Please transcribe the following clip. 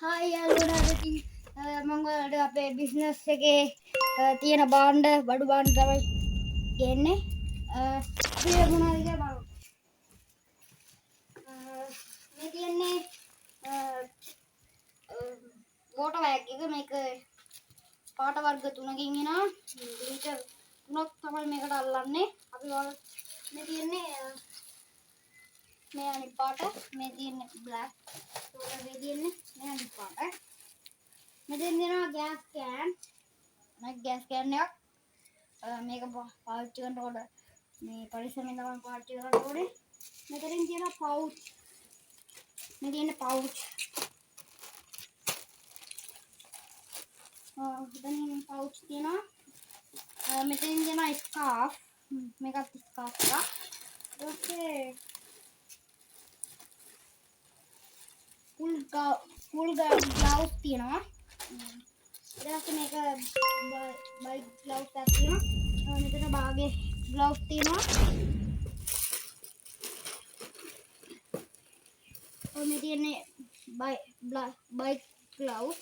Hi යාළුවනේ ඉතින් මම ඔයාලට අපේ බිස්නස් එකේ තියෙන බාණ්ඩ බඩු බාණ්ඩ තමයි ගන්නේ. අපි මොනවද කියලා බලමු. මේ තියෙන්නේ වෝටර් බෑග් එක. මේක පාට වර්ග තුනකින් එනවා. ලීටර් 3ක් තමයි මේකට අල්ලන්නේ. අපි මේ තියෙන්නේ මේ අනිත් පාට, මේ තියෙන්නේ බ්ලැක්. මේ තියෙන්නේ මේ අනිත් පාට. මෙතෙන් දෙනවා ගෑස් කෑන්. මේ ගෑස් කෑන් එකක්. මේක පාවිච්චි කරනකොට මේ පරිස්සමෙන් තමයි පාවිච්චි කරන්න ඕනේ. මෙතනින් තියෙන පවුච්. මේ තියෙන පවුච්. මෙතනින් පවුච් තියෙනවා. මෙතනින් තියෙන ස්කාර්ෆ්. මේකත් ස්කාර්ෆ් එකක්. ෆුල් ග්ලව්ස් තියෙනවා. ඊට මේක බයික් ග්ලව්ස් එකක් තියෙනවා. මෙතන බාගේ ග්ලව්ස් තියෙනවා. මේ තියෙන්නේ බයික් ග්ලව්ස්.